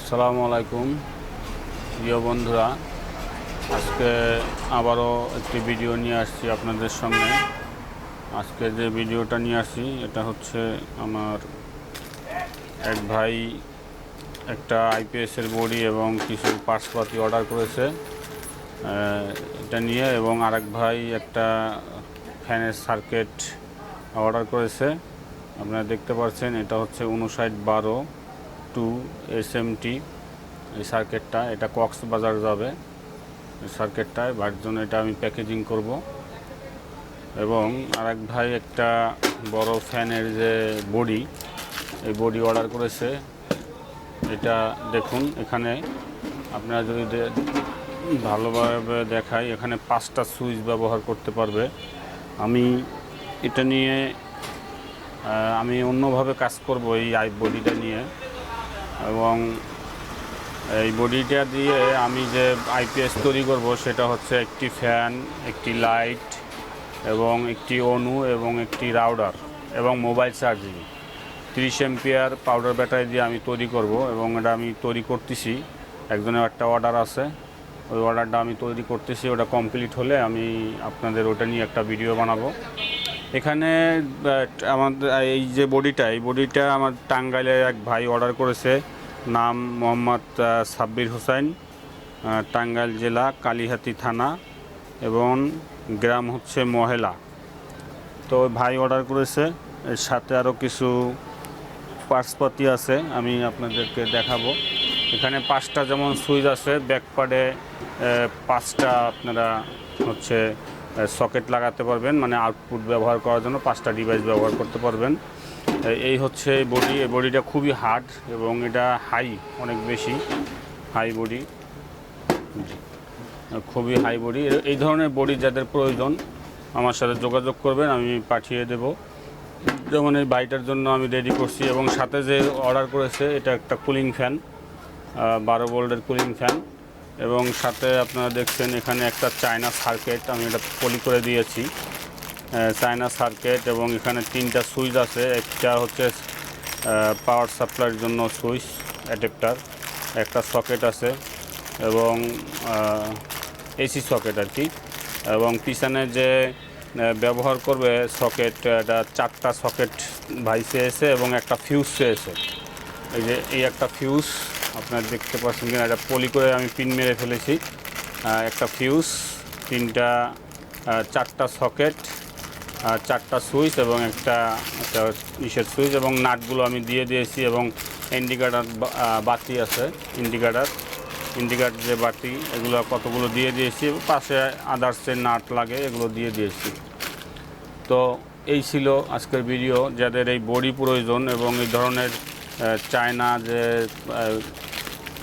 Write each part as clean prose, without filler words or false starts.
আসসালামু আলাইকুম প্রিয় বন্ধুরা, আজকে আবারও একটি ভিডিও নিয়ে আসছি আপনাদের সামনে। আজকে যে ভিডিওটা নিয়ে আসি এটা হচ্ছে আমার এক ভাই একটা আইপিএসের বডি এবং কিছু পার্টসপাতি অর্ডার করেছে এটা নিয়ে, এবং আরেক ভাই একটা ফ্যানের সার্কিট অর্ডার করেছে। আপনারা দেখতে পাচ্ছেন এটা হচ্ছে 5912 SMT এই সার্কিটটা। এটা কক্সবাজার যাবে এই সার্কিটটায়, যার জন্য এটা আমি প্যাকেজিং করব। এবং আরেক ভাই একটা বড় ফ্যানের যে বডি, এই বডি অর্ডার করেছে। এটা দেখুন, এখানে আপনারা যদি ভালোভাবে দেখাই, এখানে 5টা সুইচ ব্যবহার করতে পারবে। আমি এটা নিয়ে আমি অন্যভাবে কাজ করব এই বডিটা নিয়ে, এবং এই বডিটা দিয়ে আমি যে আইপিএস তৈরি করব সেটা হচ্ছে একটি ফ্যান, একটি লাইট এবং একটি অনু এবং একটি রাউটার এবং mobile charging. 30 ampere powder battery দিয়ে আমি তৈরি করব, এবং এটা আমি তৈরি করতেছি। একজনের একটা অর্ডার আছে, ওই অর্ডারটা আমি তৈরি করতেছি। ওটা কমপ্লিট হলে আমি আপনাদের ওটা নিয়ে একটা ভিডিও বানাবো। এখানে আমাদের এই যে বডিটা, এই বডিটা আমার টাঙ্গাইলের এক ভাই অর্ডার করেছে। নাম মোহাম্মদ সাব্বির হোসেন, টাঙ্গাইল জেলা কালিহাতী থানা এবং গ্রাম হচ্ছে মহেলা। তো ভাই অর্ডার করেছে, এর সাথে আরও কিছু পার্টসপাতি আছে, আমি আপনাদেরকে দেখাবো। এখানে 5টা যেমন সুইচ আছে, ব্যাকপ্যাডে 5টা আপনারা হচ্ছে সকেট লাগাতে পারবেন, মানে আউটপুট ব্যবহার করার জন্য 5টা ডিভাইস ব্যবহার করতে পারবেন। এই হচ্ছে বডি। এই বডিটা খুবই হার্ড এবং এটা অনেক বেশি হাই বডি, খুবই হাই বডি। এই ধরনের বডি যাদের প্রয়োজন আমার সাথে যোগাযোগ করবেন, আমি পাঠিয়ে দেব। যেমন এই বাইটার জন্য আমি রেডি করছি, এবং সাথে যে অর্ডার করেছে এটা একটা কুলিং ফ্যান, 12 ভোল্টের কুলিং ফ্যান, এবং সাথে আপনারা দেখছেন এখানে একটা চায়না সার্কিট আমি এটা পলি করে দিয়েছি, চায়না সার্কিট। এবং এখানে 3টা সুইচ আছে। একটা হচ্ছে পাওয়ার সাপ্লাইয়ের জন্য সুইচ অ্যাডাপ্টার, একটা সকেট আছে এবং এসি সকেট আর কি। এবং পিছনে যে ব্যবহার করবে সকেট, এটা 4টা সকেট ভাই চেয়েছে এবং একটা ফিউজ চেয়েছে। এই যে এই একটা ফিউজ আপনারা দেখতে পাচ্ছেন কিনা, এটা পলি করে আমি পিন মেরে ফেলেছি। একটা ফিউজ, 4টা সকেট, 4টা সুইচ এবং একটা ইসের সুইচ, এবং নাটগুলো আমি দিয়ে দিয়েছি। এবং ইন্ডিকেটার বাতি আছে, ইন্ডিকেটার যে বাতি, এগুলো কতগুলো দিয়ে দিয়েছি। পাশে আদার্সের নাট লাগে, এগুলো দিয়ে দিয়েছি। তো এই ছিল আজকের ভিডিও। যাদের এই বডি প্রয়োজন এবং এই ধরনের চায়না যে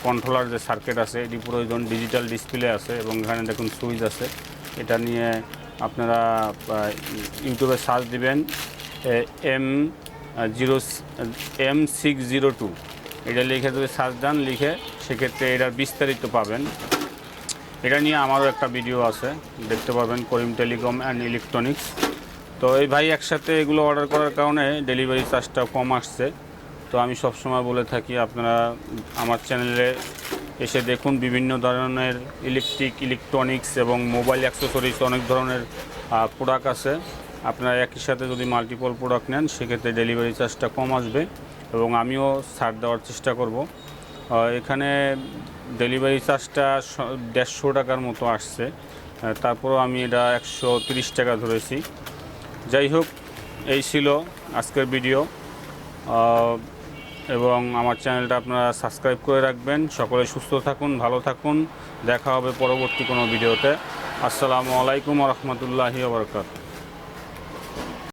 কন্ট্রোলার যে সার্কিট আছে এটি প্রয়োজন, ডিজিটাল ডিসপ্লে আছে এবং এখানে দেখুন সুইচ আছে। এটা নিয়ে আপনারা ইউটিউবে সার্চ দিবেন M602, এটা লিখে যদি সার্চ দেন, লিখে সেক্ষেত্রে এটার বিস্তারিত পাবেন। এটা নিয়ে আমারও একটা ভিডিও আছে, দেখতে পাবেন, করিম টেলিকম অ্যান্ড ইলেকট্রনিক্স। তো এই ভাই একসাথে এগুলো অর্ডার করার কারণে ডেলিভারি চার্জটা কম আসছে। তো আমি সবসময় বলে থাকি আপনারা আমার চ্যানেলে এসে দেখুন, বিভিন্ন ধরনের ইলেকট্রনিক্স এবং মোবাইল অ্যাক্সেসরিজ অনেক ধরনের প্রোডাক্ট আছে। আপনারা একই সাথে যদি মাল্টিপল প্রোডাক্ট নেন সেক্ষেত্রে ডেলিভারি চার্জটা কম আসবে এবং আমিও ছাড় দেওয়ার চেষ্টা করব। এখানে ডেলিভারি চার্জটা 150 টাকার মতো আসছে, তারপরও আমি এটা 130 টাকা ধরেছি। যাই হোক, এই ছিল আজকের ভিডিও, এবং আমার চ্যানেলটা আপনারা সাবস্ক্রাইব করে রাখবেন। সকলে সুস্থ থাকুন, ভালো থাকুন, দেখা হবে পরবর্তী কোনো ভিডিওতে। আসসালামু আলাইকুম ওয়া রাহমাতুল্লাহি ওয়া বারাকাতুহু।